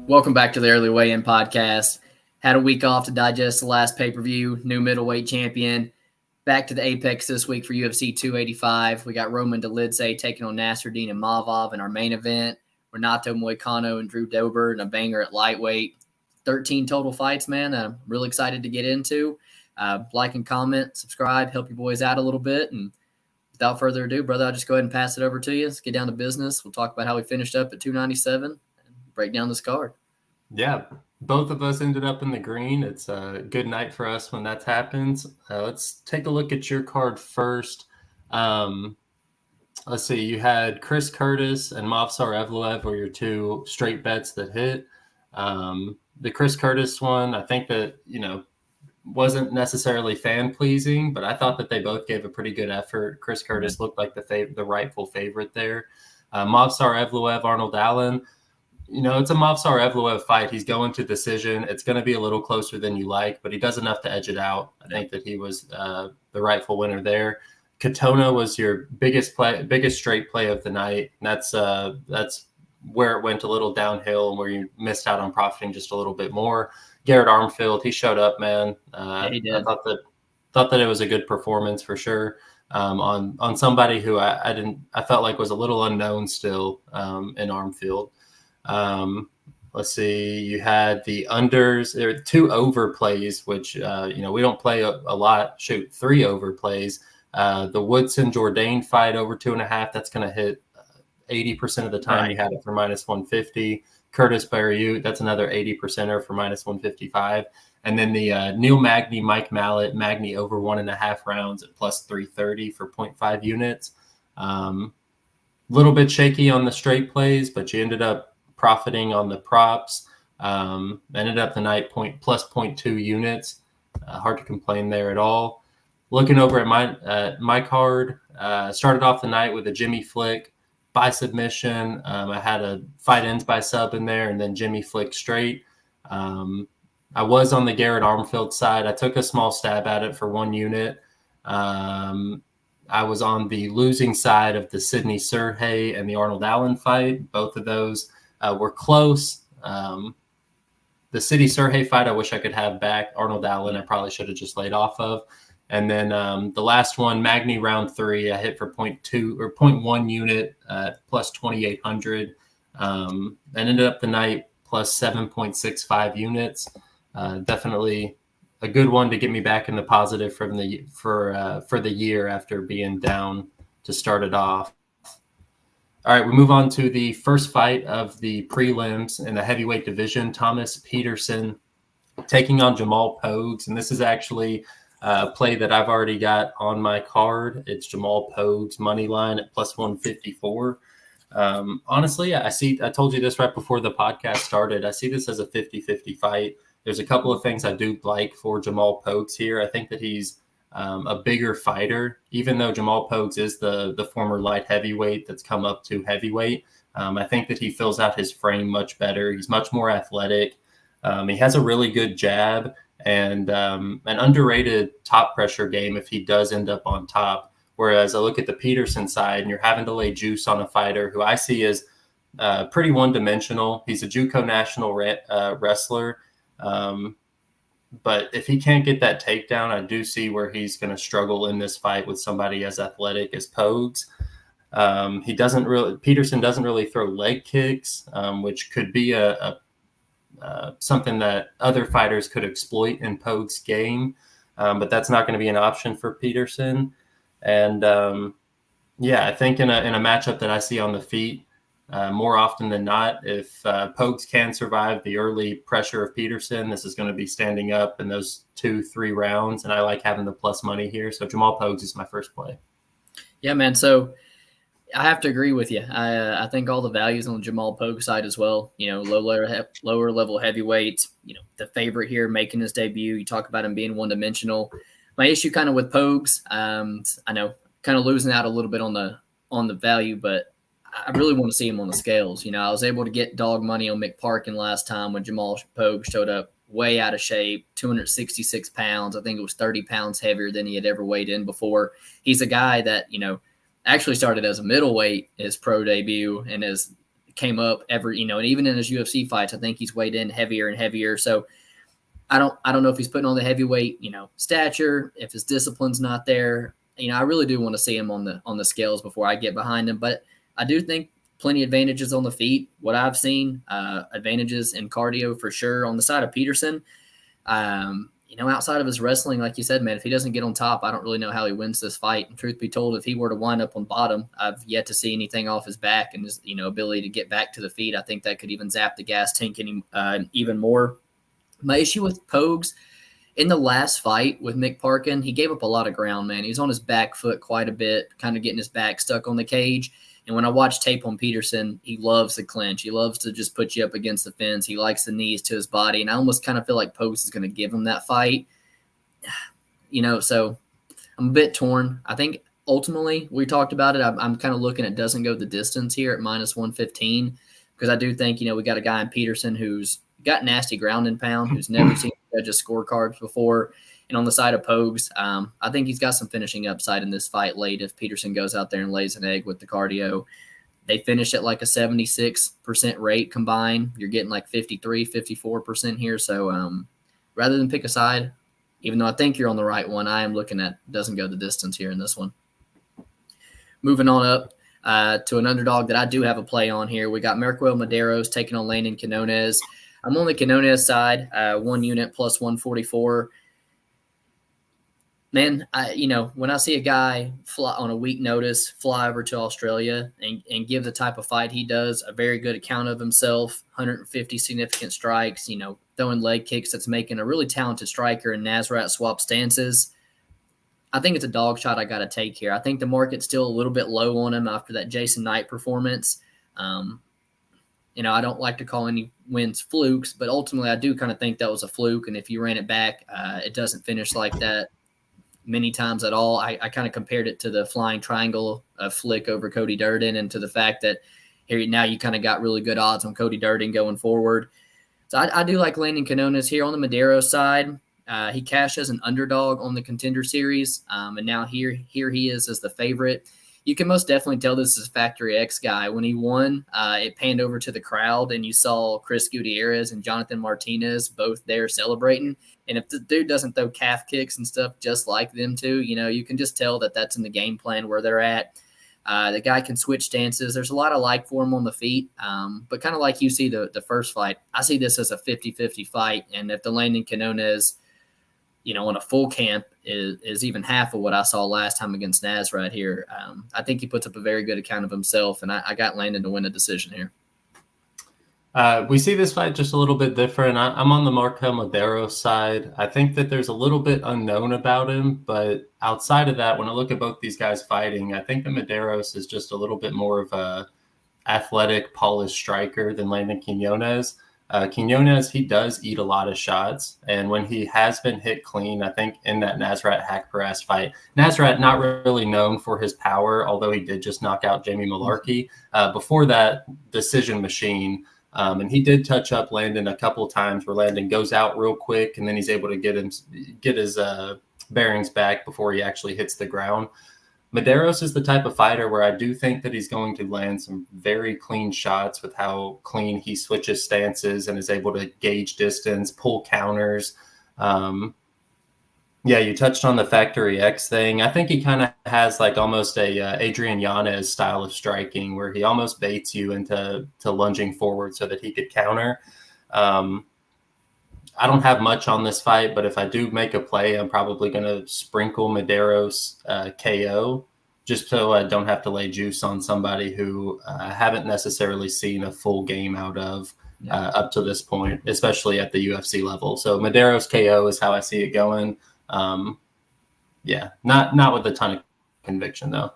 Welcome back to the Early Weigh-In Podcast. Had a week off to digest the last pay-per-view, new middleweight champion. Back to the Apex this week for UFC 285. We got Roman Dolidze taking on Nasruddin Imavov in our main event. Renato Moicano and Drew Dober in a banger at lightweight. 13 total fights, man. I'm really excited to get into. Like and comment, subscribe, help you boys out a little bit. And without further ado, brother, I'll just go ahead and pass it over to you. Let's get down to business. We'll talk about how we finished up at 297 and break down this card. Yeah, both of us ended up in the green. It's a good night for us when that happens. Let's take a look at your card first. Let's see. You had Chris Curtis and Movsar Evloev were your two straight bets that hit. The Chris Curtis one, I think that, wasn't necessarily fan-pleasing, but I thought that they both gave a pretty good effort. Chris Curtis looked like the rightful favorite there. Movsar Evloev, Arnold Allen. It's a Movsar Evloev fight. He's going to decision. It's going to be a little closer than you like, but he does enough to edge it out. I think that he was the rightful winner there. Katona was your biggest straight play of the night. That's where it went a little downhill and where you missed out on profiting just a little bit more. Garrett Armfield, he showed up, man. He did. I thought that it was a good performance for sure. On somebody who I felt like was a little unknown still in Armfield. Let's see, you had the unders. There were two overplays, which, we don't play a lot. Shoot, three overplays. The Woodson Jourdain fight over 2.5. That's going to hit 80% of the time. Right. You had it for minus 150. Curtis Barriute, that's another 80%er for minus 155. And then the Neil Magny, Mike Mallet, Magny over 1.5 rounds at plus 330 for 0.5 units. Little bit shaky on the straight plays, but you ended up profiting on the props. Ended up the night plus 0.2 units. Hard to complain there at all. Looking over at my card, started off the night with a Jimmy Flick by submission. I had a fight ends by sub in there, and then Jimmy Flick straight. I was on the Garrett Armfield side. I took a small stab at it for 1 unit. I was on the losing side of the Sidney Sergey and the Arnold Allen fight. Both of those were close. The City Sergey fight, I wish I could have back. Arnold Allen, I probably should have just laid off of. And then the last one, Magny round 3, I hit for 0.2 or 0.1 unit plus 2,800. And ended up the night plus 7.65 units. Definitely a good one to get me back in the positive for the year after being down to start it off. All right, we move on to the first fight of the prelims in the heavyweight division. Thomas Petersen taking on Jamal Pogues, and this is actually a play that I've already got on my card. It's Jamal Pogues money line at plus 154. Honestly, I told you this right before the podcast started. I see this as a 50-50 fight. There's a couple of things I do like for Jamal Pogues here. I think that he's a bigger fighter, even though Jamal Pogues is the former light heavyweight that's come up to heavyweight. I think that he fills out his frame much better. He's much more athletic. He has a really good jab and an underrated top pressure game if he does end up on top. Whereas I look at the Petersen side and you're having to lay juice on a fighter who I see as pretty one-dimensional. He's a JUCO national wrestler. But if he can't get that takedown, I do see where he's going to struggle in this fight with somebody as athletic as Pogues. Petersen doesn't really throw leg kicks, which could be something that other fighters could exploit in Pogues' game. But that's not going to be an option for Petersen. And I think in a matchup that I see on the feet, more often than not, if Pogues can survive the early pressure of Petersen, this is going to be standing up in those 2-3 rounds. And I like having the plus money here. So Jamal Pogues is my first play. Yeah, man. So I have to agree with you. I think all the values on the Jamal Pogues side as well. Lower level heavyweight. The favorite here making his debut. You talk about him being one-dimensional. My issue kind of with Pogues, I know kind of losing out a little bit on the value, but I really want to see him on the scales. I was able to get dog money on McParkin last time when Jamal Pogues showed up way out of shape, 266 pounds. I think it was 30 pounds heavier than he had ever weighed in before. He's a guy that, actually started as a middleweight his pro debut and has came up every, and even in his UFC fights, I think he's weighed in heavier and heavier. So I don't know if he's putting on the heavyweight, stature, if his discipline's not there. I really do want to see him on the scales before I get behind him. But I do think plenty of advantages on the feet. What I've seen, advantages in cardio for sure on the side of Petersen. Outside of his wrestling, like you said, man, if he doesn't get on top, I don't really know how he wins this fight. And truth be told, if he were to wind up on bottom, I've yet to see anything off his back and his, ability to get back to the feet. I think that could even zap the gas tank even more. My issue with Pogues in the last fight with Mick Parkin, he gave up a lot of ground, man. He was on his back foot quite a bit, kind of getting his back stuck on the cage. And when I watch tape on Petersen, he loves the clinch. He loves to just put you up against the fence. He likes the knees to his body. And I almost kind of feel like Pogues is going to give him that fight. So I'm a bit torn. I think ultimately, we talked about it, I'm kind of looking at doesn't go the distance here at -115 because I do think, we got a guy in Petersen who's got nasty ground and pound, who's never seen judges scorecards before. And on the side of Pogues, I think he's got some finishing upside in this fight late if Petersen goes out there and lays an egg with the cardio. They finish at like a 76% rate combined. You're getting like 53, 54% here. So rather than pick a side, even though I think you're on the right one, I am looking at doesn't go the distance here in this one. Moving on up to an underdog that I do have a play on here. We got Marquel Mederos taking on Landon Quinones. I'm on the Quinones side, 1 unit plus 144. Man, when I see a guy fly on a week notice, fly over to Australia and give the type of fight he does, a very good account of himself, 150 significant strikes, throwing leg kicks, that's making a really talented striker in Nasrat swap stances. I think it's a dog shot I got to take here. I think the market's still a little bit low on him after that Jason Knight performance. I don't like to call any wins flukes, but ultimately I do kind of think that was a fluke. And if you ran it back, it doesn't finish like that many times at all. I kind of compared it to the flying triangle flick over Cody Durden and to the fact that here now you kind of got really good odds on Cody Durden going forward. So I do like Landon Quinones here on the Mederos side. He cashed as an underdog on the Contender Series, and now here he is as the favorite. You can most definitely tell this is a Factory X guy. When he won, it panned over to the crowd, and you saw Chris Gutierrez and Jonathan Martinez both there celebrating. And if the dude doesn't throw calf kicks and stuff just like them two, you can just tell that that's in the game plan where they're at. The guy can switch stances. There's a lot of like for him on the feet, but kind of like you see the first fight, I see this as a 50-50 fight. And if the Landon Quinones, on a full camp is even half of what I saw last time against Naz right here, I think he puts up a very good account of himself, and I got Landon to win a decision here. We see this fight just a little bit different. I'm on the Marquel Mederos side. I think that there's a little bit unknown about him, but outside of that, when I look at both these guys fighting, I think that Mederos is just a little bit more of a athletic, polished striker than Landon Quinones. Quinones, he does eat a lot of shots, and when he has been hit clean, I think in that Nasrat Haqparast fight, Nasrat not really known for his power, although he did just knock out Jamie Malarkey. Before that, decision machine. And he did touch up Landon a couple of times where Landon goes out real quick and then he's able to get his bearings back before he actually hits the ground. Mederos is the type of fighter where I do think that he's going to land some very clean shots with how clean he switches stances and is able to gauge distance, pull counters. Yeah, you touched on the Factory X thing. I think he kind of has like almost a Adrian Yanez style of striking where he almost baits you into lunging forward so that he could counter. I don't have much on this fight, but if I do make a play, I'm probably going to sprinkle Mederos KO just so I don't have to lay juice on somebody who I haven't necessarily seen a full game out of up to this point, especially at the UFC level. So Mederos KO is how I see it going. Not with a ton of conviction though.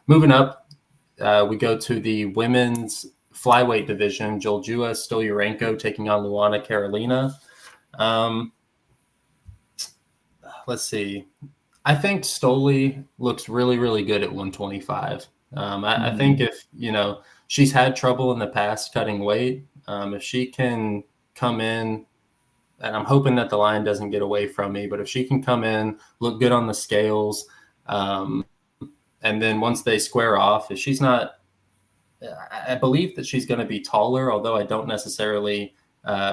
Moving up, we go to the women's flyweight division. Julija Stoliarenko taking on Luana Carolina. Let's see. I think Stoli looks really, really good at 125. I think if, she's had trouble in the past cutting weight. If she can come in, and I'm hoping that the line doesn't get away from me, but if she can come in, look good on the scales, and then once they square off, if she's not I believe that she's going to be taller, although I don't necessarily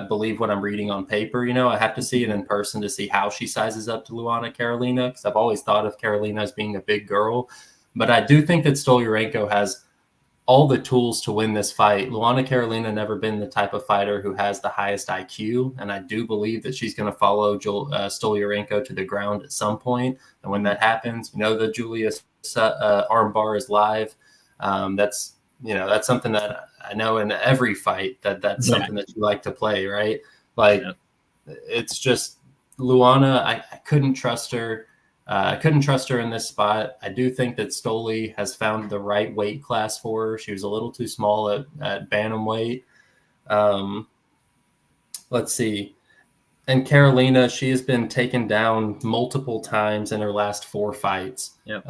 believe what I'm reading on paper. I have to see it in person to see how she sizes up to Luana Carolina, because I've always thought of Carolina as being a big girl. But I do think that Stoliarenko has all the tools to win this fight. Luana Carolina never been the type of fighter who has the highest IQ, and I do believe that she's going to follow Stoliarenko to the ground at some point. And when that happens, the Julia armbar is live. That's something that I know in every fight that's something that you like to play, right? It's just Luana. I couldn't trust her. I couldn't trust her in this spot. I do think that Stoli has found the right weight class for her. She was a little too small at bantamweight. Let's see. And Carolina, she has been taken down multiple times in her last 4 fights. Yep.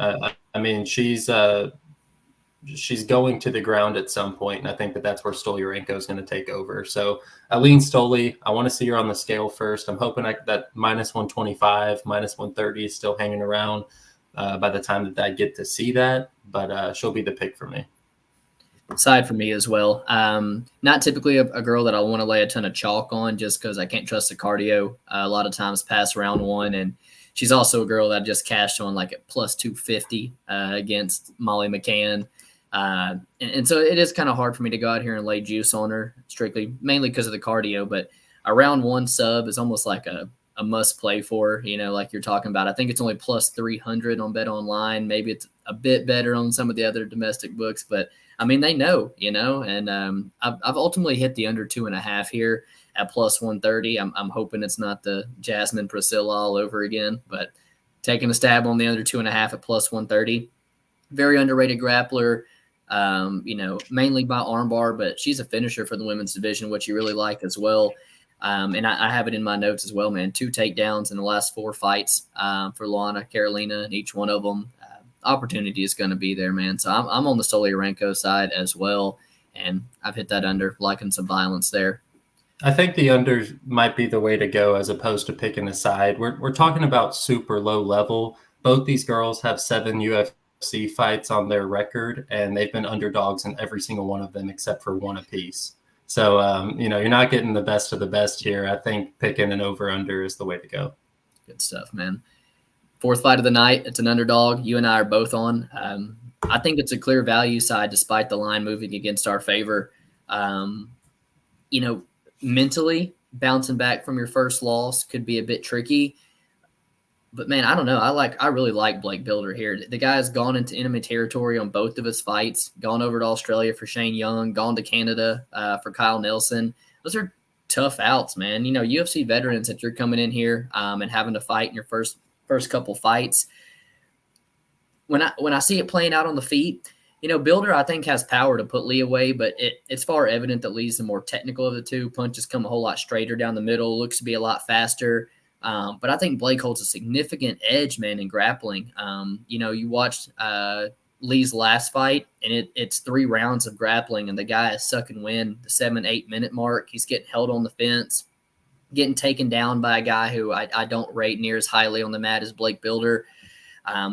She's going to the ground at some point, and I think that's where Stoliarenko is going to take over. So I lean Stoli. I want to see her on the scale first. I'm hoping that minus 125, minus 130 is still hanging around by the time that I get to see that, but she'll be the pick for me. Side for me as well. Not typically a girl that I want to lay a ton of chalk on, just because I can't trust the cardio a lot of times past round 1, and she's also a girl that I just cashed on like at plus 250 against Molly McCann. And so it is kind of hard for me to go out here and lay juice on her mainly because of the cardio, but a round 1 sub is almost like a must play for her, like you're talking about. I think it's only plus 300 on Bet Online. Maybe it's a bit better on some of the other domestic books, but I mean, they know, and I've ultimately hit the under 2.5 here at plus 130. I'm hoping it's not the Jasmine Priscilla all over again, but taking a stab on the under 2.5 at plus 130. Very underrated grappler. Mainly by armbar, but she's a finisher for the women's division, which you really like as well. And I have it in my notes as well, man. 2 takedowns in the last 4 fights for Luana Carolina, and each one of them, opportunity is going to be there, man. So I'm on the Stoliarenko side as well, and I've hit that under, liking some violence there. I think the under might be the way to go as opposed to picking a side. We're talking about super low level. Both these girls have 7 UFC fights on their record, and they've been underdogs in every single one of them except for 1 apiece. So, you're not getting the best of the best here. I think picking an over-under is the way to go. Good stuff, man. 4th fight of the night. It's an underdog. You and I are both on. I think it's a clear value side despite the line moving against our favor. Mentally bouncing back from your first loss could be a bit tricky. But, man, I don't know. I really like Blake Bilder here. The guy's gone into enemy territory on both of his fights, gone over to Australia for Shane Yeong, gone to Canada for Kyle Nelson. Those are tough outs, man. UFC veterans that you're coming in here and having to fight in your first couple fights. When I see it playing out on the feet, Bilder, I think, has power to put Lee away, but it's far evident that Lee's the more technical of the two. Punches come a whole lot straighter down the middle, looks to be a lot faster. But I think Blake holds a significant edge, man, in grappling. You watched Lee's last fight, and it's 3 rounds of grappling, and the guy is sucking wind the 7-8 minute mark. He's getting held on the fence, getting taken down by a guy who I don't rate near as highly on the mat as Blake Bilder.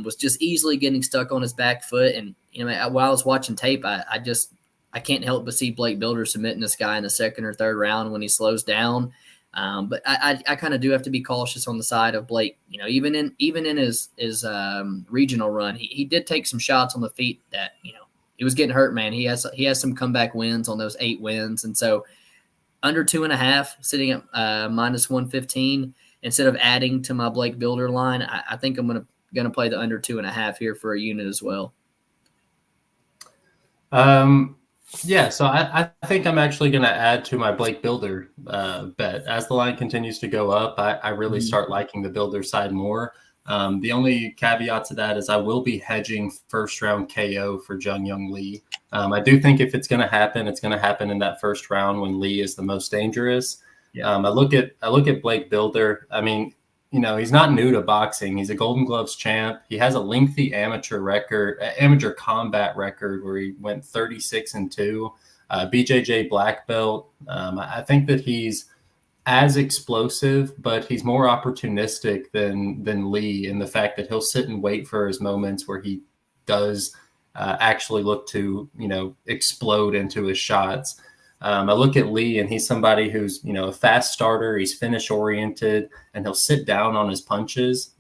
Was just easily getting stuck on his back foot. And, while I was watching tape, I can't help but see Blake Bilder submitting this guy in the 2nd or 3rd round when he slows down. But I kind of do have to be cautious on the side of Blake. Even in his regional run, he did take some shots on the feet that, he was getting hurt, man. He has some comeback wins on those 8 wins. And so under 2.5, sitting at minus 115, instead of adding to my Blake Bilder line, I think I'm going to play the under 2.5 here for a unit as well. Yeah, so I think I'm actually going to add to my Blake Bilder bet. As the line continues to go up, I really start liking the Bilder side more. The only caveat to that is I will be hedging first round KO for Jeong Lee. I do think if it's going to happen, it's going to happen in that first round when Lee is the most dangerous. Yeah. I look at Blake Bilder. I mean, he's not new to boxing. He's a Golden Gloves champ. He has a lengthy amateur combat record where he went 36-2, BJJ black belt. I think that he's as explosive, but he's more opportunistic than Lee in the fact that he'll sit and wait for his moments where he does actually look to, explode into his shots. I look at Lee, and he's somebody who's, a fast starter. He's finish oriented, and he'll sit down on his punches.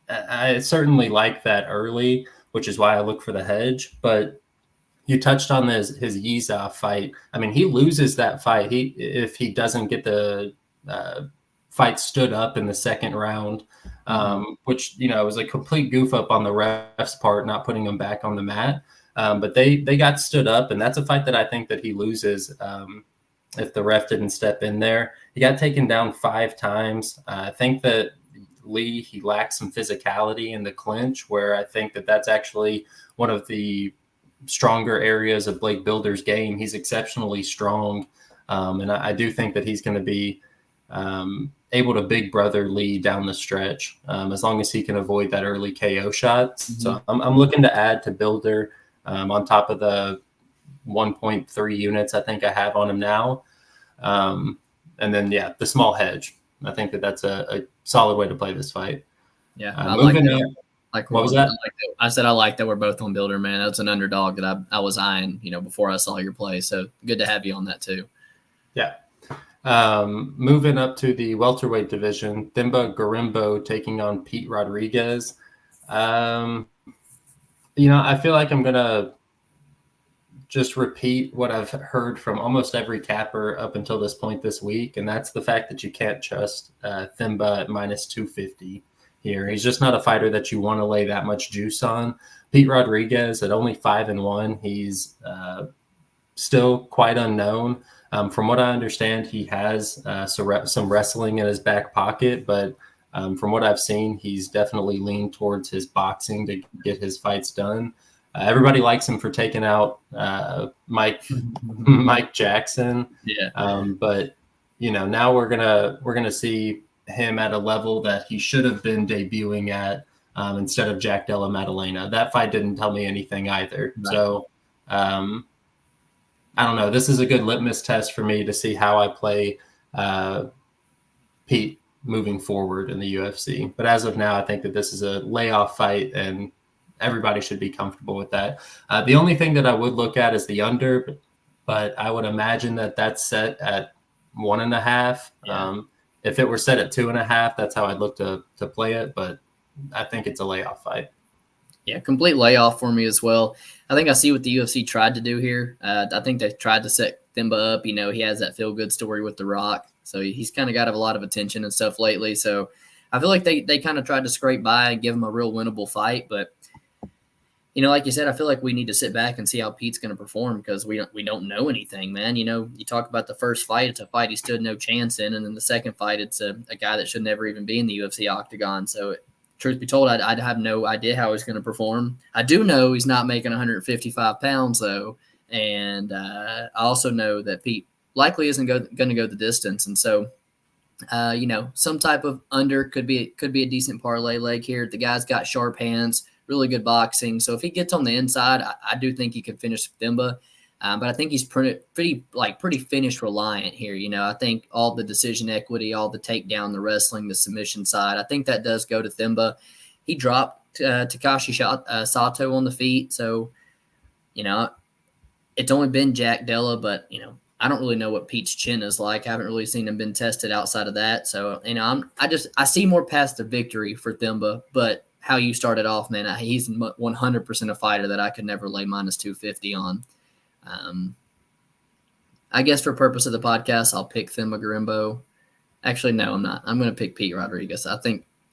I certainly like that early, which is why I look for the hedge. But you touched on his Yiza fight. I mean, he loses that fight if he doesn't get the fight stood up in the second round, which, was a complete goof up on the ref's part, not putting him back on the mat. But they got stood up, and that's a fight that I think that he loses if the ref didn't step in there. He got taken down 5 times. I think that Lee, he lacks some physicality in the clinch, where I think that that's actually one of the stronger areas of Blake Bilder's game. He's exceptionally strong, and I do think that he's going to be able to big brother Lee down the stretch, as long as he can avoid that early KO shot. So I'm looking to add to Bilder on top of the 1.3 units I think I have on him now. And then, the small hedge. I think that that's a solid way to play this fight. Yeah, I like that. What was that? I said I like that we're both on Bilder, man. That's an underdog that I was eyeing, before I saw your play. So good to have you on that too. Yeah. Moving up to the welterweight division, Themba Gorimbo taking on Pete Rodriguez. I feel like I'm going to just repeat what I've heard from almost every capper up until this point this week, and that's the fact that you can't trust Themba at minus 250 here. He's just not a fighter that you want to lay that much juice on. Pete Rodriguez at only 5-1, he's still quite unknown. From what I understand, he has some wrestling in his back pocket, but from what I've seen, he's definitely leaned towards his boxing to get his fights done. Everybody likes him for taking out Mike Jackson. Yeah. But now we're gonna see him at a level that he should have been debuting at instead of Jack Della Maddalena. That fight didn't tell me anything either. Right. So I don't know. This is a good litmus test for me to see how I play Pete moving forward in the UFC. But as of now, I think that this is a layoff fight, and everybody should be comfortable with that. The only thing that I would look at is the under, but I would imagine that that's set at 1.5. Yeah. If it were set at 2.5, that's how I'd look to play it. But I think it's a layoff fight. Yeah, complete layoff for me as well. I think I see what the UFC tried to do here. I think they tried to set Themba up. He has that feel-good story with The Rock. So he's kind of got a lot of attention and stuff lately. So I feel like they kind of tried to scrape by and give him a real winnable fight. But, like you said, I feel like we need to sit back and see how Pete's going to perform, because we don't know anything, man. You talk about the first fight, it's a fight he stood no chance in. And then the second fight, it's a guy that should never even be in the UFC octagon. So truth be told, I'd have no idea how he's going to perform. I do know he's not making 155 pounds, though. And I also know that Pete likely isn't going to go the distance. And so, some type of under could be a decent parlay leg here. The guy's got sharp hands, really good boxing. So if he gets on the inside, I do think he could finish Themba. But I think he's pretty finish reliant here. I think all the decision equity, all the takedown, the wrestling, the submission side, I think that does go to Themba. He dropped Takashi Sato on the feet. So, it's only been Jack Della, but, I don't really know what Pete's chin is like. I haven't really seen him been tested outside of that. So, I see more past the victory for Themba, but how you started off, man, he's 100% a fighter that I could never lay minus 250 on. I guess for purpose of the podcast, I'll pick Themba Gorimbo. Actually, no, I'm not. I'm going to pick Pete Rodriguez. I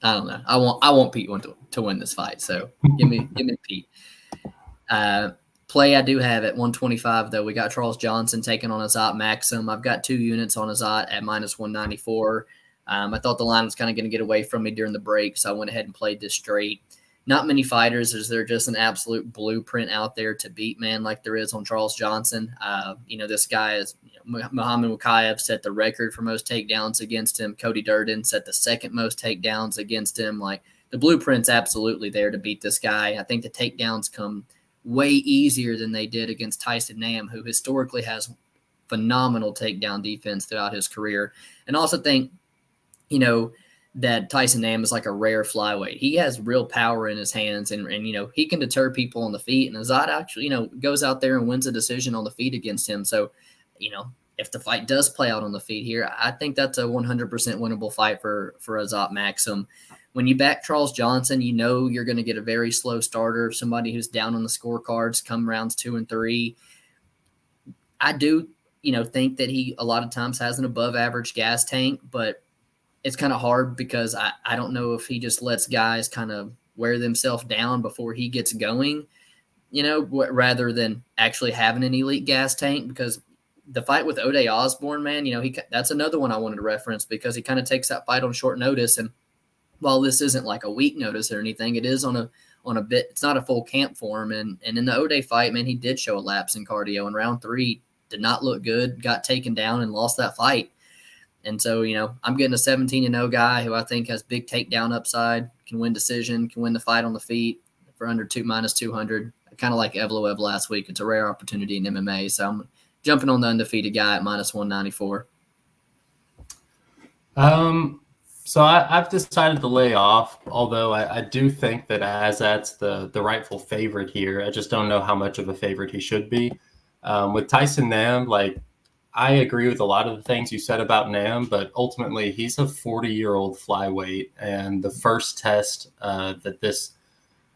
don't know. I want Pete to win this fight. So give me Pete. Play I do have at 125 though. We got Charles Johnson taking on Azat Maksum. I've got 2 units on Azat at minus 194. I thought the line was kind of going to get away from me during the break, so I went ahead and played this straight. Not many fighters. Is there just an absolute blueprint out there to beat, man, like there is on Charles Johnson? This guy is Muhammad Mukayev set the record for most takedowns against him. Cody Durden set the second most takedowns against him. Like, the blueprint's absolutely there to beat this guy. I think the takedowns come way easier than they did against Tyson Nam, who historically has phenomenal takedown defense throughout his career. And also think, that Tyson Nam is like a rare flyweight. He has real power in his hands, and he can deter people on the feet. And Azat actually, goes out there and wins a decision on the feet against him. So, if the fight does play out on the feet here, I think that's a 100% winnable fight for Azat Maksum. When you back Charles Johnson, you're going to get a very slow starter, somebody who's down on the scorecards come rounds 2 and 3. I do, think that he a lot of times has an above average gas tank, but it's kind of hard because I don't know if he just lets guys kind of wear themselves down before he gets going, rather than actually having an elite gas tank. Because the fight with Ode Osborne, man, that's another one I wanted to reference because he kind of takes that fight on short notice. And while this isn't like a week notice or anything, it is on a bit, it's not a full camp for him. And in the Ode fight, man, he did show a lapse in cardio in round 3, did not look good, got taken down and lost that fight. And so, I'm getting a 17-0 guy who I think has big takedown upside, can win decision, can win the fight on the feet for under -200. Kind of like Evloev last week. It's a rare opportunity in MMA. So I'm jumping on the undefeated guy at -194. So I've decided to lay off, although I do think that Azat's the rightful favorite here. I just don't know how much of a favorite he should be. With Tyson Nam, I agree with a lot of the things you said about Nam, but ultimately he's a 40-year-old flyweight, and the first test that this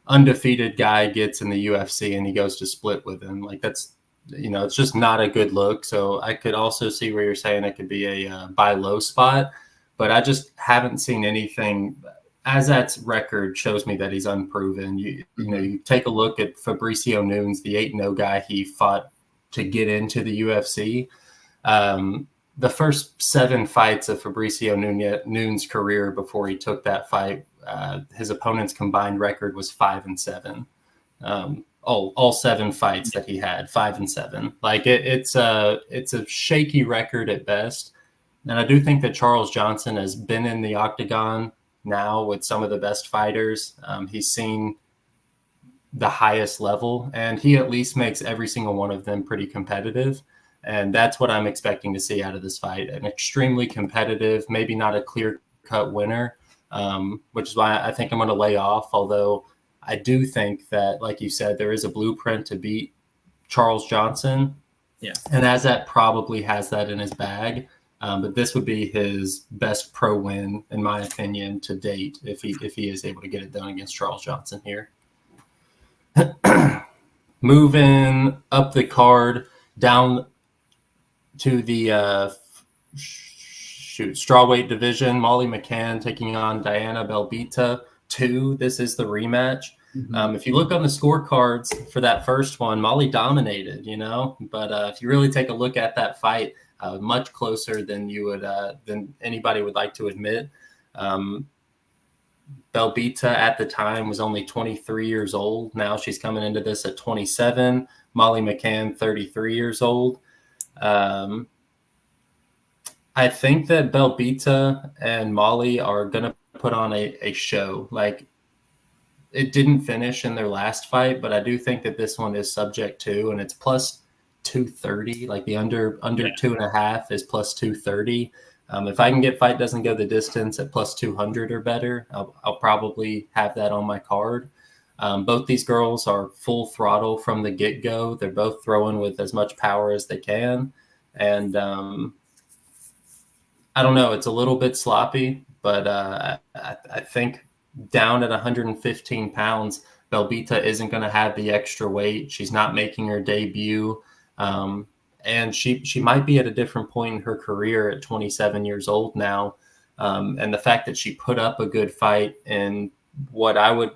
undefeated guy gets in the UFC and he goes to split with him, that's, it's just not a good look. So I could also see where you're saying it could be a buy low spot, but I just haven't seen anything. Azat's record shows me that he's unproven. You take a look at Fabricio Nunes, the 8-0 guy he fought to get into the UFC. The first 7 fights of Fabricio Nunes' career before he took that fight, his opponent's combined record was 5-7. All 7 fights that he had, 5-7. It's a shaky record at best. And I do think that Charles Johnson has been in the octagon now with some of the best fighters. He's seen the highest level, and he at least makes every single one of them pretty competitive. And that's what I'm expecting to see out of this fight. An extremely competitive, maybe not a clear-cut winner, which is why I think I'm going to lay off. Although I do think that, like you said, there is a blueprint to beat Charles Johnson. Yeah. And Azat probably has that in his bag. But this would be his best pro win, in my opinion, to date, if he is able to get it done against Charles Johnson here. Moving up the card, down to the strawweight division, Molly McCann taking on Diana Belbita 2. This is the rematch. Mm-hmm. If you look on the scorecards for that first one, Molly dominated, but if you really take a look at that fight, much closer than than anybody would like to admit. Belbita at the time was only 23 years old. Now she's coming into this at 27. Molly McCann, 33 years old. I think that Belbita and Molly are going to put on a show. It didn't finish in their last fight, but I do think that this one is subject to, and it's plus 230. The under 2.5 is plus 230. If I can get fight doesn't go the distance at plus 200 or better, I'll probably have that on my card. Both these girls are full throttle from the get-go. They're both throwing with as much power as they can. And I don't know, it's a little bit sloppy, but I think down at 115 pounds, Belbita isn't going to have the extra weight. She's not making her debut. And she might be at a different point in her career at 27 years old now. And the fact that she put up a good fight in what I would,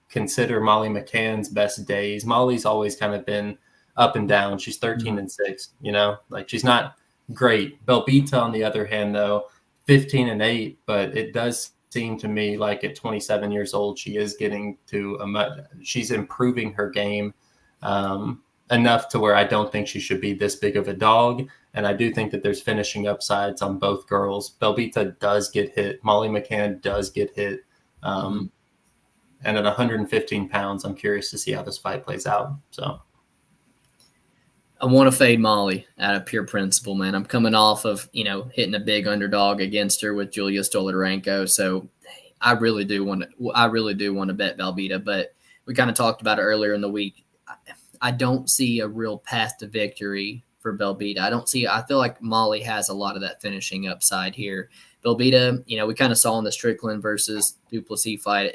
consider Molly McCann's best days. Molly's always kind of been up and down. She's 13-6, she's not great. Belbita, on the other hand, though, 15-8, but it does seem to me like at 27 years old, she is getting to she's improving her game enough to where I don't think she should be this big of a dog. And I do think that there's finishing upsides on both girls. Belbita does get hit. Molly McCann does get hit. And at 115 pounds, I'm curious to see how this fight plays out. So I want to fade Molly out of pure principle, man. I'm coming off of, hitting a big underdog against her with Julia Stoliarenko. So I really do want to bet Belbita, but we kind of talked about it earlier in the week. I don't see a real path to victory for Belbita. I feel like Molly has a lot of that finishing upside here. Belbita, we kind of saw in the Strickland versus Duplessis fight,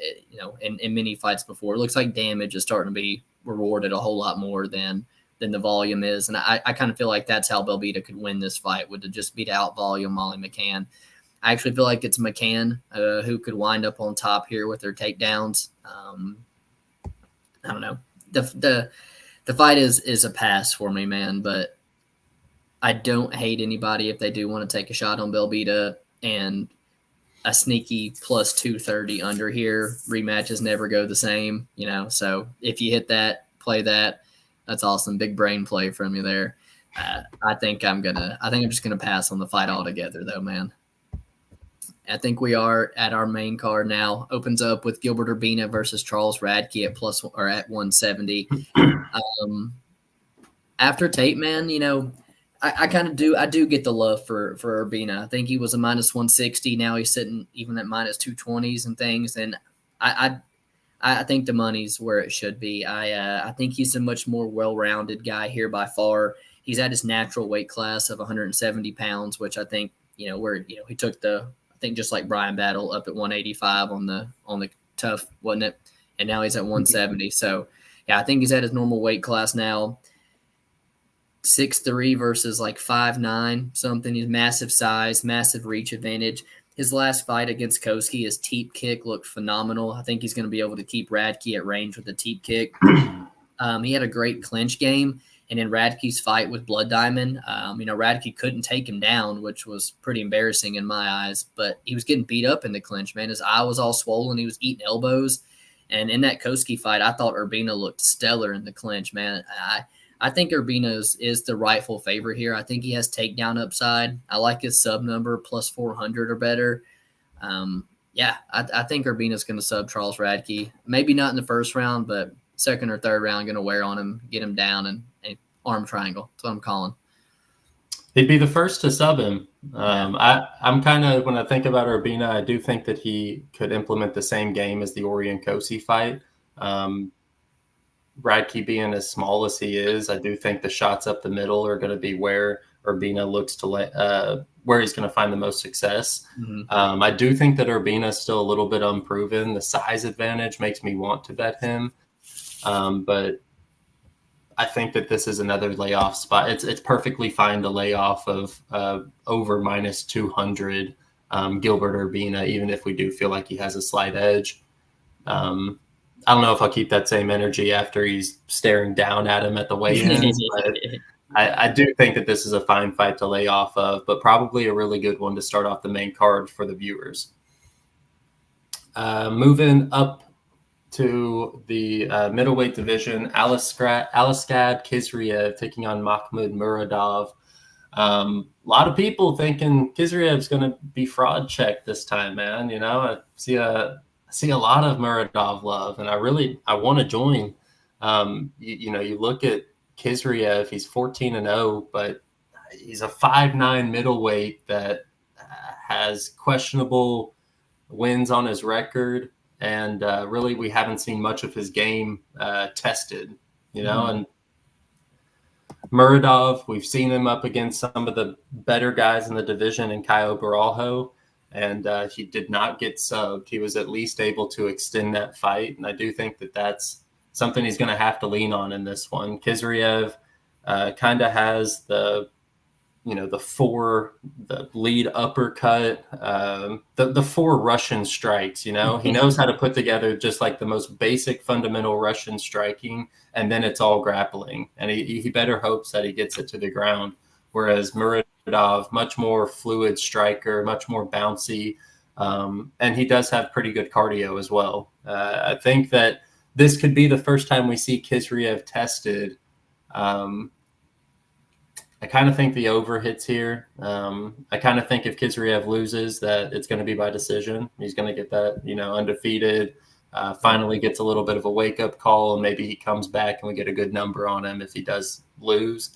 in many fights before. It looks like damage is starting to be rewarded a whole lot more than the volume is. And I kind of feel like that's how Belbita could win this fight, would to just beat out volume Molly McCann. I actually feel like it's McCann who could wind up on top here with their takedowns. I don't know. The fight is a pass for me, man, but I don't hate anybody if they do want to take a shot on Belbita, and a sneaky plus 230 under here. Rematches never go the same, so if you hit that, play that. That's awesome. Big brain play from you there. I think I'm just gonna pass on the fight altogether, though, man. I think we are at our main card now. Opens up with Gilbert Urbina versus Charles Radtke at 170. After Tate, man, I kind of do. I do get the love for Urbina. I think he was a minus 160. Now he's sitting even at minus 220s and things. And I think the money's where it should be. I think he's a much more well-rounded guy here by far. He's at his natural weight class of 170 pounds, which I think, where, he took I think just like Brian Battle up at 185 on the tough, wasn't it? And now he's at 170. So yeah, I think he's at his normal weight class now. 6'3" versus like 5'9", something. He's massive size, massive reach advantage. His last fight against Koski, his teep kick looked phenomenal. I think he's going to be able to keep Radtke at range with the teep kick. He had a great clinch game. And in Radtke's fight with Blood Diamond, Radtke couldn't take him down, which was pretty embarrassing in my eyes. But he was getting beat up in the clinch, man. His eye was all swollen. He was eating elbows. And in that Koski fight, I thought Urbina looked stellar in the clinch, man. I think Urbina is the rightful favorite here. I think he has takedown upside. I like his sub number, plus 400 or better. I think Urbina's going to sub Charles Radtke. Maybe not in the first round, but second or third round, going to wear on him, get him down, and arm triangle. That's what I'm calling. He'd be the first to sub him. I'm kind of, when I think about Urbina, I do think that he could implement the same game as the Orion Kosi fight. Radtke being as small as he is, I do think the shots up the middle are going to be where Urbina looks to where he's going to find the most success. Mm-hmm. I do think that Urbina is still a little bit unproven. The size advantage makes me want to bet him, but I think that this is another layoff spot. It's perfectly fine to lay off of over minus 200 Gilbert Urbina, even if we do feel like he has a slight edge. I don't know if I'll keep that same energy after he's staring down at him at the weigh-ins, but I do think that this is a fine fight to lay off of, but probably a really good one to start off the main card for the viewers. Moving up to the middleweight division, Aliaskhab Khizriev taking on Makhmud Muradov. A lot of people thinking Khizriev's going to be fraud checked this time, man. I see a lot of Muradov love, and I want to join. You look at Khizriev, he's 14-0, but he's a 5'9" middleweight that has questionable wins on his record. And really, we haven't seen much of his game tested, and Muradov, we've seen him up against some of the better guys in the division in Caio Araujo, and he did not get subbed. He was at least able to extend that fight, and I do think that that's something he's going to have to lean on in this one. Khizriev kind of has the lead uppercut, the four Russian strikes, he knows how to put together just like the most basic fundamental Russian striking, and then it's all grappling. And he better hopes that he gets it to the ground. Whereas Muradov, much more fluid striker, much more bouncy. And he does have pretty good cardio as well. I think that this could be the first time we see Khizriev tested. I kind of think the over hits here. I kind of think if Khizriev loses, that it's going to be by decision. He's going to get that, undefeated, finally gets a little bit of a wake-up call, and maybe he comes back and we get a good number on him if he does lose.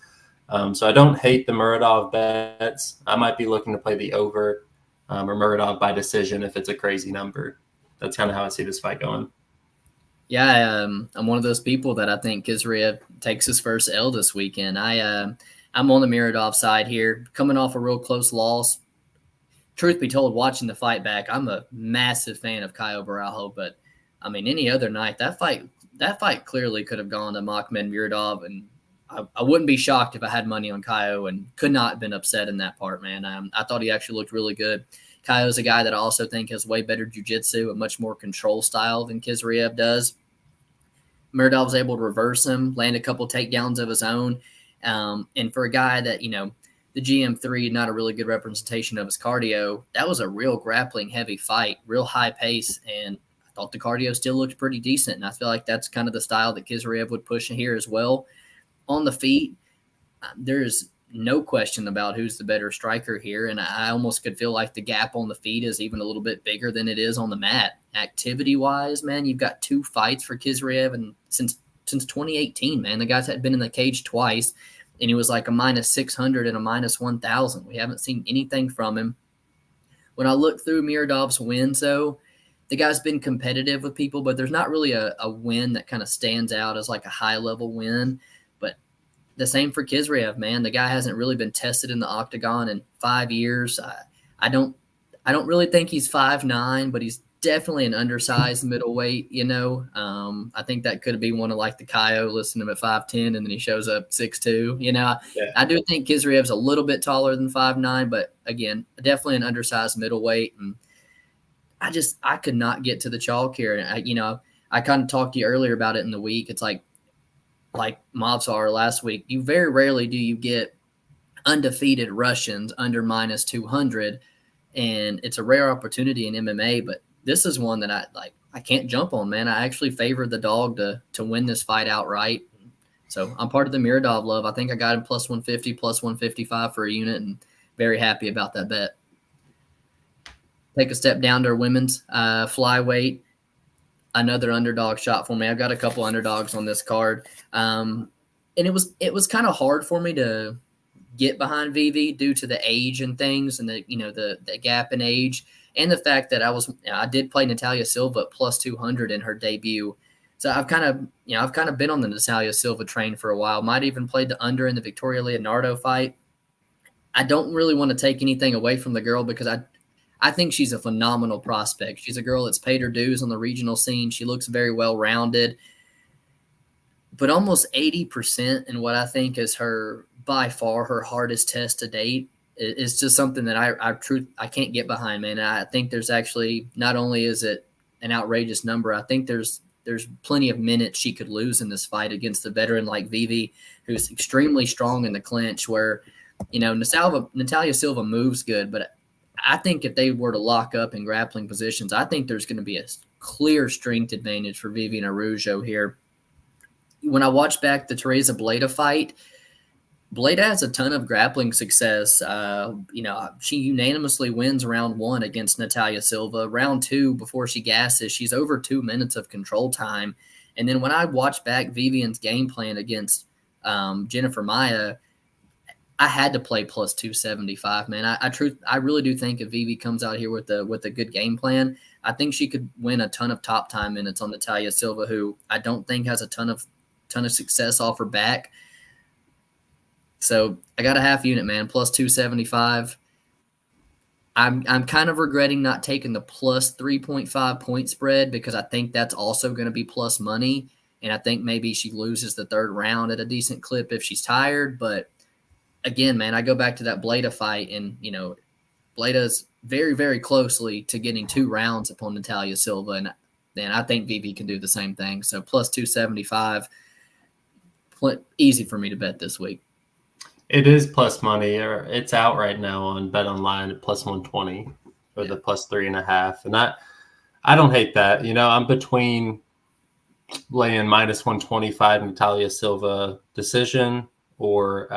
So I don't hate the Muradov bets. I might be looking to play the over or Muradov by decision if it's a crazy number. That's kind of how I see this fight going. Yeah, I'm one of those people that I think Khizriev takes his first L this weekend. I'm on the Muradov side here, coming off a real close loss. Truth be told, watching the fight back, I'm a massive fan of Caio Araujo, but I mean, any other night, that fight clearly could have gone to Makhmud Muradov, and I wouldn't be shocked if I had money on Caio and could not have been upset in that part, man. I thought he actually looked really good. Caio's a guy that I also think has way better jiu-jitsu, a much more control style than Khizriev does. Muradov was able to reverse him, land a couple takedowns of his own. And for a guy that, the GM3, not a really good representation of his cardio, that was a real grappling heavy fight, real high pace. And I thought the cardio still looked pretty decent. And I feel like that's kind of the style that Khizriev would push here as well. On the feet, there's no question about who's the better striker here. And I almost could feel like the gap on the feet is even a little bit bigger than it is on the mat. Activity-wise, man, you've got 2 fights for Khizriev, and since 2018, man, the guy's had been in the cage twice, and he was like a -600 and a -1,000. We haven't seen anything from him. When I look through Muradov's wins, though, the guy's been competitive with people, but there's not really a win that kind of stands out as like a high-level win. But the same for Khizriev, man. The guy hasn't really been tested in the octagon in 5 years. I don't really think he's 5'9", but he's definitely an undersized middleweight, I think that could be one of like the Caio, listing him at 5'10", and then he shows up 6'2". Yeah. I do think Khizriev's a little bit taller than 5'9", but again, definitely an undersized middleweight. And I could not get to the chalk here. And I kind of talked to you earlier about it in the week. It's like Mavsar last week. You very rarely do you get undefeated Russians under -200, and it's a rare opportunity in MMA, but this is one that I can't jump on, man. I actually favor the dog to win this fight outright. So I'm part of the Muradov love. I think I got him +150, +155 for a unit, and very happy about that bet. Take a step down to our women's flyweight. Another underdog shot for me. I've got a couple underdogs on this card. And it was kind of hard for me to get behind Vivi due to the age and things, and the gap in age, and the fact that I did play Natalia Silva at +200 in her debut. So I've kind of been on the Natalia Silva train for a while. Might even played the under in the Victoria Leonardo fight. I don't really want to take anything away from the girl because I think she's a phenomenal prospect. She's a girl that's paid her dues on the regional scene. She looks very well-rounded. But almost 80% in what I think is by far her hardest test to date is just something that I can't get behind, man. I think there's actually, not only is it an outrageous number, I think there's plenty of minutes she could lose in this fight against a veteran like Vivi, who's extremely strong in the clinch, where, Natalia Silva moves good, but I think if they were to lock up in grappling positions, I think there's going to be a clear strength advantage for Viviane Araujo here. When I watch back the Teresa Bleda fight, Bleda has a ton of grappling success. She unanimously wins round 1 against Natalia Silva. Round 2, before she gasses, she's over 2 minutes of control time. And then when I watch back Viviane's game plan against Jennifer Maia, I had to play +275, man. I really do think if Vivi comes out here with a good game plan, I think she could win a ton of top time minutes on Natalia Silva, who I don't think has a ton of success off her back. So I got a half unit, man, +275. I'm kind of regretting not taking the +3.5 point spread because I think that's also going to be plus money. And I think maybe she loses the 3rd round at a decent clip if she's tired. But again, man, I go back to that Bleda fight, and, Bleda's very, very closely to getting 2 rounds upon Natalia Silva. And then I think Vivi can do the same thing. So +275, easy for me to bet this week. It is plus money, or it's out right now on Bet Online at +120 for the +3.5. And I don't hate that. I'm between laying -125 Natalia Silva decision or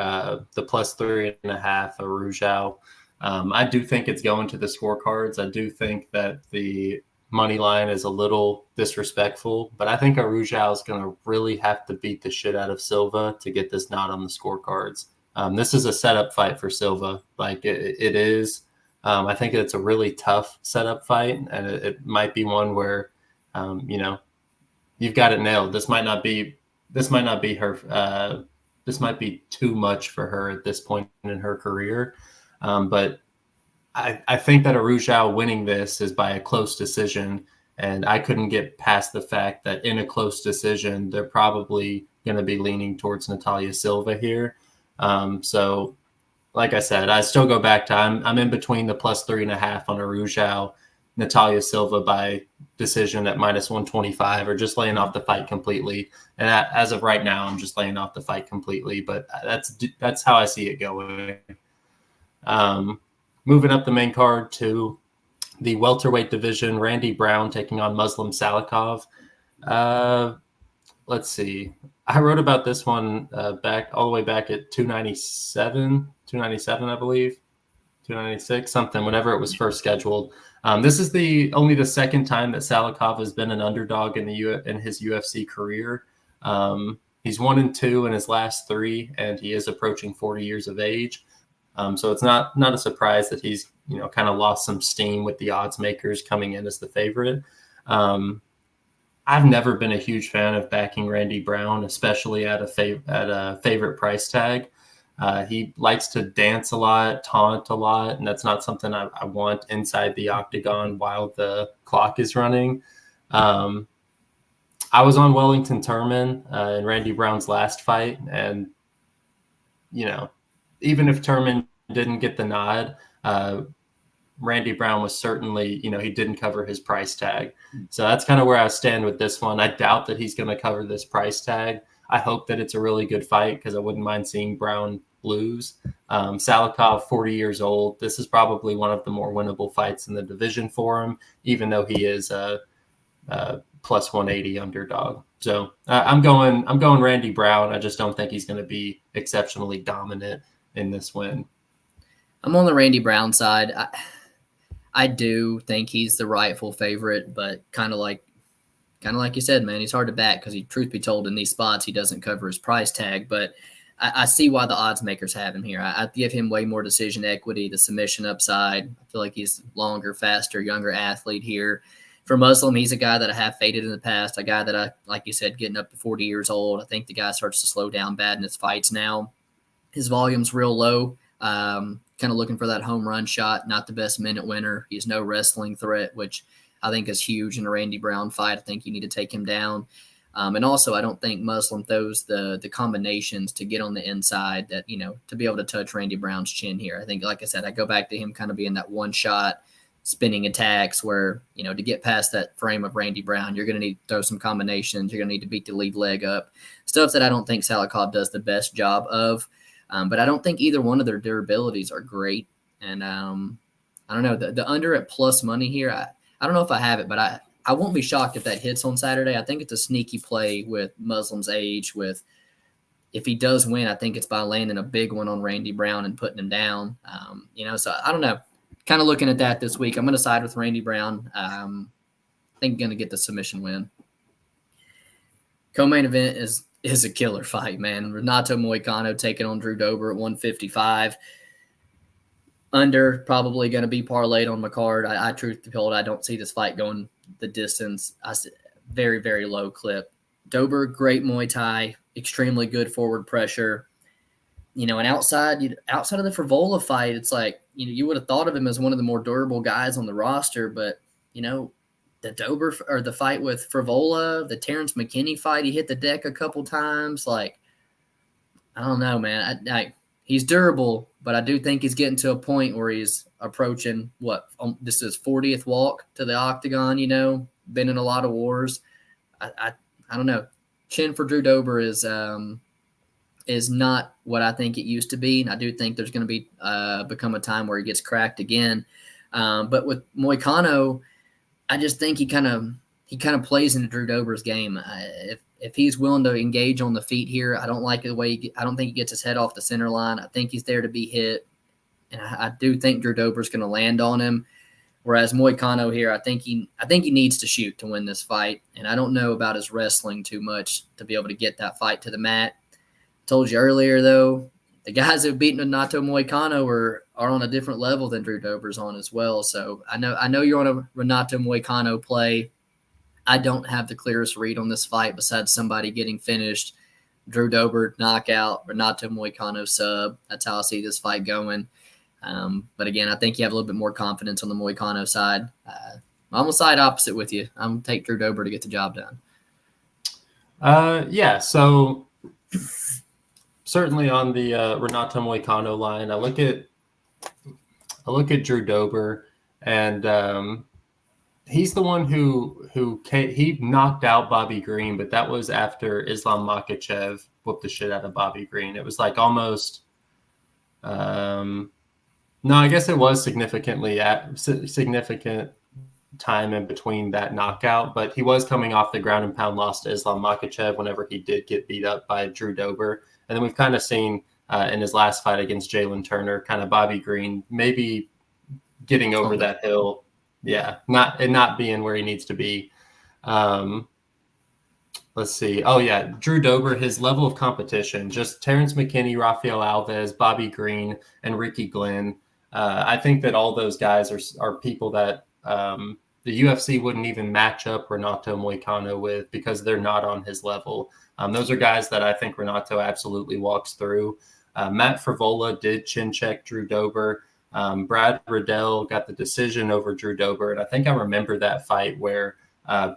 the +3.5 Araujo. I do think it's going to the scorecards. I do think that the money line is a little disrespectful, but I think Araujo is going to really have to beat the shit out of Silva to get this not on the scorecards. This is a setup fight for Silva. Like it is. I think it's a really tough setup fight, and it might be one where, you've got it nailed. This might not be her. This might be too much for her at this point in her career. But I think that Araujo winning this is by a close decision. And I couldn't get past the fact that in a close decision, they're probably going to be leaning towards Natalia Silva here. So like I said, I still go back to I'm in between the +3.5 on Araujo, Natalia Silva by decision at -125, or just laying off the fight completely. And as of right now, I'm just laying off the fight completely. But that's how I see it going. Moving up the main card to the welterweight division, Randy Brown taking on Muslim Salikhov. Let's see. I wrote about this one back all the way back at 297, I believe, 296, something, whenever it was first scheduled. This is only the second time that Salikhov has been an underdog in his UFC career. He's 1-2 in his last 3, and he is approaching 40 years of age. So it's not a surprise that he's kind of lost some steam with the odds makers coming in as the favorite. I've never been a huge fan of backing Randy Brown, especially at a favorite price tag. He likes to dance a lot, taunt a lot, and that's not something I want inside the octagon while the clock is running. I was on Wellington Turman in Randy Brown's last fight, and even if Turman didn't get the nod, Randy Brown was certainly, he didn't cover his price tag. So that's kind of where I stand with this one. I doubt that he's going to cover this price tag. I hope that it's a really good fight because I wouldn't mind seeing Brown lose. Salikhov, 40 years old. This is probably one of the more winnable fights in the division for him, even though he is a +180 underdog. So I'm going Randy Brown. I just don't think he's going to be exceptionally dominant in this win. I'm on the Randy Brown side. I do think he's the rightful favorite, but kind of like you said, man, he's hard to back because truth be told, in these spots, he doesn't cover his price tag. But I see why the odds makers have him here. I give him way more decision equity, the submission upside. I feel like he's longer, faster, younger athlete here. For Muslim, he's a guy that I have faded in the past, a guy that I, like you said, getting up to 40 years old. I think the guy starts to slow down bad in his fights now. His volume's real low. Kind of looking for that home run shot, not the best minute winner. He's no wrestling threat, which I think is huge in a Randy Brown fight. I think you need to take him down. And also, I don't think Muslim throws the combinations to get on the inside that, to be able to touch Randy Brown's chin here. I think, like I said, I go back to him kind of being that one shot spinning attacks where, to get past that frame of Randy Brown, you're going to need to throw some combinations. You're going to need to beat the lead leg up. Stuff that I don't think Salikhov does the best job of. But I don't think either one of their durabilities are great. And I don't know, the under at plus money here, I don't know if I have it, but I won't be shocked if that hits on Saturday. I think it's a sneaky play with Muslim's age. If he does win, I think it's by landing a big one on Randy Brown and putting him down. So I don't know. Kind of looking at that this week. I'm going to side with Randy Brown. I think going to get the submission win. Co-main event is a killer fight, man. Renato Moicano taking on Drew Dober at 155. Under probably going to be parlayed on my card. I truth be told, I don't see this fight going the distance. I see very, very low clip. Dober, great Muay Thai, extremely good forward pressure. And outside of the Frivola fight, it's like, you would have thought of him as one of the more durable guys on the roster, but, the Dober or the fight with Frivola, the Terrence McKinney fight, he hit the deck a couple times. Like, I don't know, man. He's durable, but I do think he's getting to a point where he's approaching this is 40th walk to the octagon, been in a lot of wars. I don't know. Chin for Drew Dober is not what I think it used to be. And I do think there's going to be become a time where he gets cracked again. But with Moicano, I just think he kind of plays into Drew Dober's game. If he's willing to engage on the feet here, I don't like the way I don't think he gets his head off the center line. I think he's there to be hit, and I do think Drew Dober's going to land on him. Whereas Moicano here, I think he needs to shoot to win this fight, and I don't know about his wrestling too much to be able to get that fight to the mat. Told you earlier though, the guys who've beaten Renato Moicano are on a different level than Drew Dober's on as well. So I know you're on a Renato Moicano play. I don't have the clearest read on this fight besides somebody getting finished. Drew Dober knockout, Renato Moicano sub. That's how I see this fight going. But again, I think you have a little bit more confidence on the Moicano side. I'm on the side opposite with you. I'm going to take Drew Dober to get the job done. Yeah, so certainly on the Renato Moicano line, I look at Drew Dober, and he's the one who he knocked out Bobby Green, but that was after Islam Makhachev whooped the shit out of Bobby Green. It was like almost no, I guess it was significant time in between that knockout, but he was coming off the ground and pound loss to Islam Makhachev whenever he did get beat up by Drew Dober. And then we've kind of seen in his last fight against Jalen Turner, kind of Bobby Green maybe getting over that hill. Yeah, not being where he needs to be. Let's see. Oh, yeah, Drew Dober, his level of competition, just Terrence McKinney, Rafael Alves, Bobby Green, and Ricky Glenn. I think that all those guys are people that the UFC wouldn't even match up Renato Moicano with because they're not on his level. Those are guys that I think Renato absolutely walks through. Matt Frivola did chin check Drew Dober. Brad Riddell got the decision over Drew Dober. And I think I remember that fight where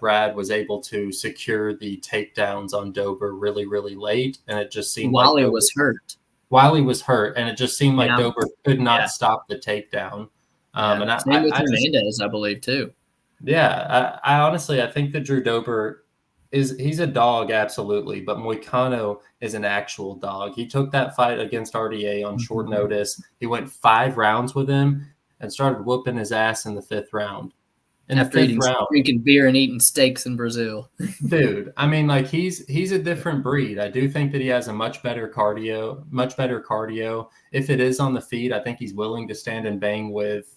Brad was able to secure the takedowns on Dober really, really late. And it just seemed While he was hurt. While he was hurt. And it just seemed like Dober could not stop the takedown. And same with Hernandez, I believe, too. Yeah, I honestly, I think that Drew Dober he's a dog, absolutely, but Moicano is an actual dog. He took that fight against RDA on short notice. He went 5 rounds with him and started whooping his ass in the 5th round. After drinking beer and eating steaks in Brazil. Dude, I mean, like he's a different breed. I do think that he has a much better cardio. If it is on the feet, I think he's willing to stand and bang with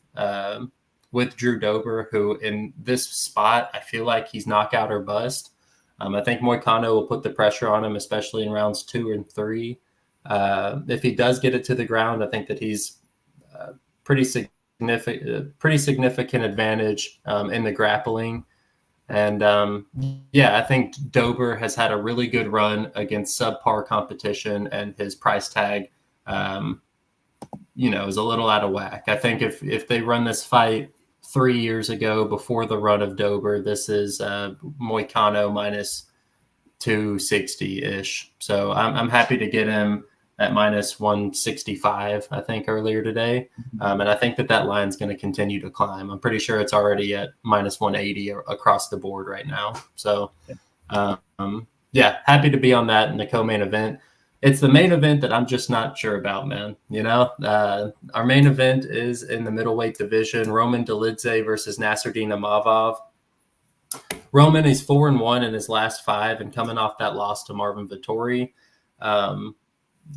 Drew Dober, who in this spot, I feel like he's knockout or bust. I think Moicano will put the pressure on him, especially in rounds 2 and 3. If he does get it to the ground, I think that he's pretty significant advantage in the grappling. And I think Dober has had a really good run against subpar competition, and his price tag, is a little out of whack. I think if they run this fight 3 years ago before the run of Dober, this is Moicano minus 260-ish. So I'm happy to get him at minus 165, I think, earlier today. And I think that line's going to continue to climb. I'm pretty sure it's already at minus 180 across the board right now. So, happy to be on that in the co-main event. It's the main event that I'm just not sure about, man. Our main event is in the middleweight division, Roman Dolidze versus Nasruddin Imavov. Roman is 4-1 in his last 5 and coming off that loss to Marvin Vettori.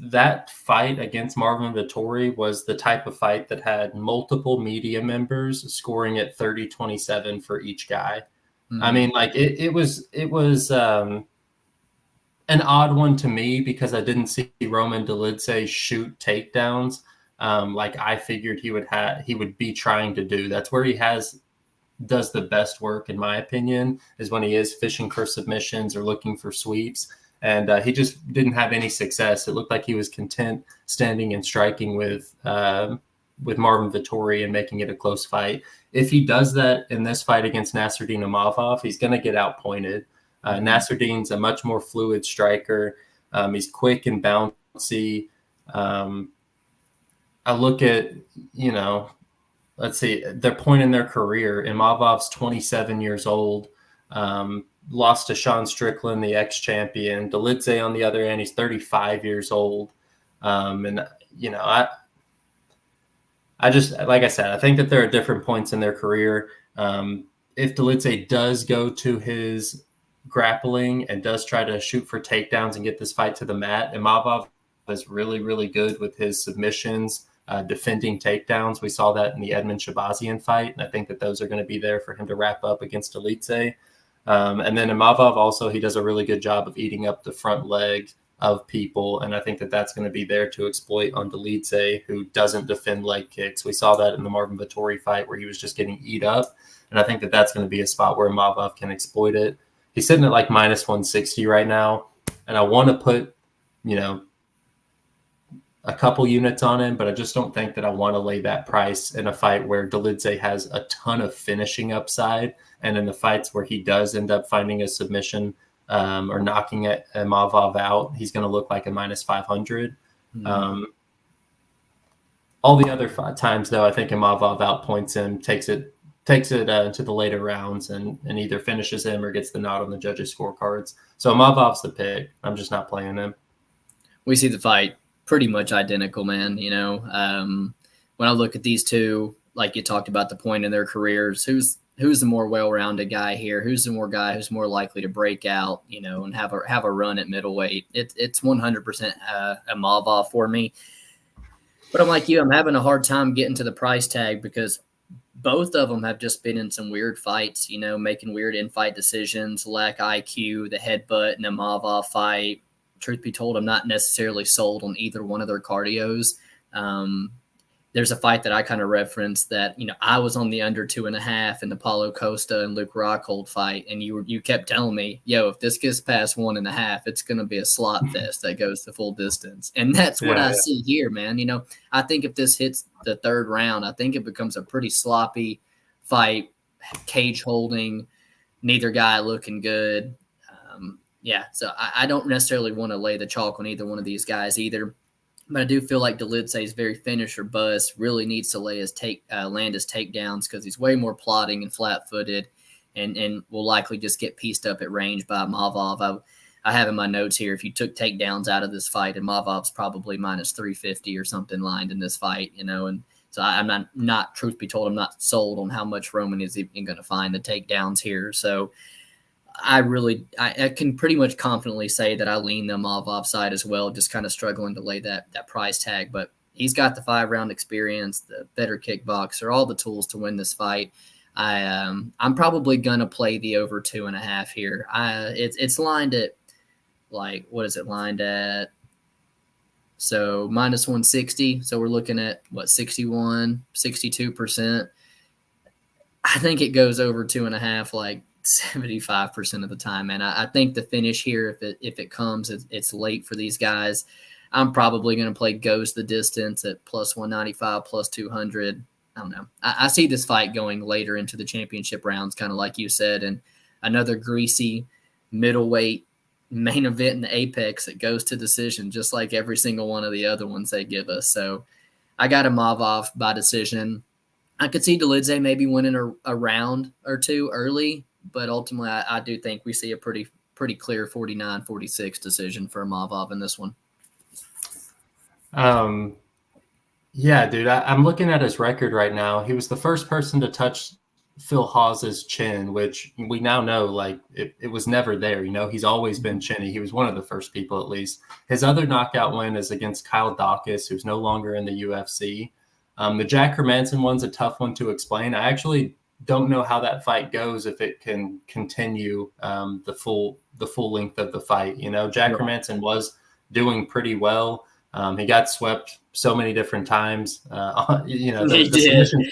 That fight against Marvin Vettori was the type of fight that had multiple media members scoring at 30-27 for each guy. Mm-hmm. I mean, like it was an odd one to me because I didn't see Roman Dolidze shoot takedowns like I figured he would be trying to do. That's where he does the best work, in my opinion, is when he is fishing for submissions or looking for sweeps. And he just didn't have any success. It looked like he was content standing and striking with Marvin Vettori and making it a close fight. If he does that in this fight against Nasruddin Imavov, he's going to get outpointed. Nasruddin's a much more fluid striker. He's quick and bouncy. I look at, let's see, their point in their career. Imavov's 27 years old, lost to Sean Strickland, the ex-champion. Dolidze, on the other hand, he's 35 years old. I just, like I said, I think that there are different points in their career. If Dolidze does go to his grappling and does try to shoot for takedowns and get this fight to the mat, Imavov is really, really good with his submissions, defending takedowns. We saw that in the Edmund Shabazian fight, and I think that those are going to be there for him to wrap up against Dolidze. And then Imavov also, he does a really good job of eating up the front leg of people. And I think that that's going to be there to exploit on Dolidze, who doesn't defend leg kicks. We saw that in the Marvin Vettori fight where he was just getting eat up. And I think that that's going to be a spot where Imavov can exploit it. He's sitting at like minus 160 right now. And I want to put, a couple units on him, but I just don't think that I want to lay that price in a fight where Dolidze has a ton of finishing upside. And in the fights where he does end up finding a submission or knocking Imavov out, he's going to look like a minus 500. Mm-hmm. All the other times, though, I think Imavov outpoints him, takes it to the later rounds and either finishes him or gets the nod on the judges' scorecards. So Imavov's the pick. I'm just not playing him. We see the fight pretty much identical, man. When I look at these two, like you talked about the point in their careers, who's the more well-rounded guy here? Who's the more guy who's more likely to break out, and have a run at middleweight? It's 100% Imavov for me. But I'm like you, I'm having a hard time getting to the price tag because both of them have just been in some weird fights, making weird in-fight decisions, lack IQ, the headbutt in the Imavov fight. Truth be told, I'm not necessarily sold on either one of their cardios. There's a fight that I kind of referenced that, I was on the under 2.5 in the Paulo Costa and Luke Rockhold fight. And you kept telling me, if this gets past 1.5, it's going to be a slot fest that goes the full distance. And that's what I see here, man. I think if this hits the third round, I think it becomes a pretty sloppy fight, cage holding, neither guy looking good. So I don't necessarily want to lay the chalk on either one of these guys either. But I do feel like Dolidze is very finisher buzz, really needs to land his takedowns because he's way more plotting and flat-footed and will likely just get pieced up at range by Imavov. I have in my notes here, if you took takedowns out of this fight, Imavov's probably minus 350 or something lined in this fight, and so I'm not, truth be told, I'm not sold on how much Roman is even going to find the takedowns here. So I can pretty much confidently say that I lean the Imavov side as well, just kind of struggling to lay that price tag. But he's got the 5-round experience, the better kickboxer, all the tools to win this fight. I'm probably going to play the over 2.5 here. It's lined at, like, what is it lined at? So minus 160. So we're looking at, 61, 62%. I think it goes over 2.5, like, 75% of the time, man. I think the finish here, if it comes, it's late for these guys. I'm probably going to play Goes the Distance at plus 195, plus 200. I don't know. I see this fight going later into the championship rounds, kind of like you said, and another greasy middleweight main event in the Apex that goes to decision, just like every single one of the other ones they give us. So I got Imavov by decision. I could see Dolidze maybe winning a round or two early, but ultimately, I do think we see a pretty clear 49-46 decision for Imavov in this one. Yeah, dude, I'm looking at his record right now. He was the first person to touch Phil Hawes's chin, which we now know, like, it was never there. He's always been chinny. He was one of the first people, at least. His other knockout win is against Kyle Dawkins, who's no longer in the UFC. The Jack Hermanson one's a tough one to explain. I actually don't know how that fight goes if it can continue the full length of the fight. Jack Hermanson was doing pretty well. He got swept so many different times. The submission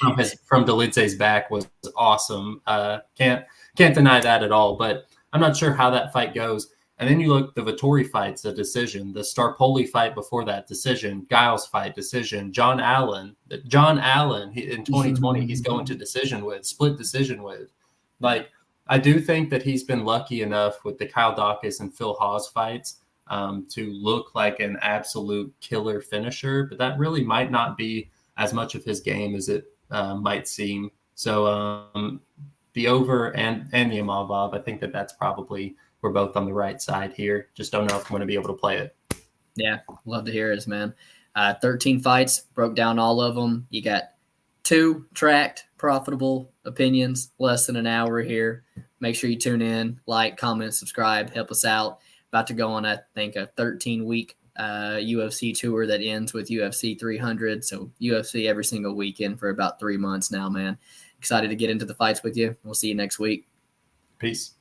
from Dolidze's back was awesome. Can't deny that at all. But I'm not sure how that fight goes. And then you look, the Vettori fight's a decision. The Starpoli fight before that, decision. Giles fight, decision. John Allen in 2020, he's going to split decision with. Like, I do think that he's been lucky enough with the Kyle Dawkins and Phil Hawes fights to look like an absolute killer finisher, but that really might not be as much of his game as it might seem. So the over and the Imavov, I think that's probably, we're both on the right side here. Just don't know if I'm going to be able to play it. Yeah, love to hear it, man. 13 fights, broke down all of them. You got 2 tracked, profitable opinions, less than an hour here. Make sure you tune in, like, comment, subscribe, help us out. About to go on, I think, a 13-week UFC tour that ends with UFC 300. So UFC every single weekend for about 3 months now, man. Excited to get into the fights with you. We'll see you next week. Peace.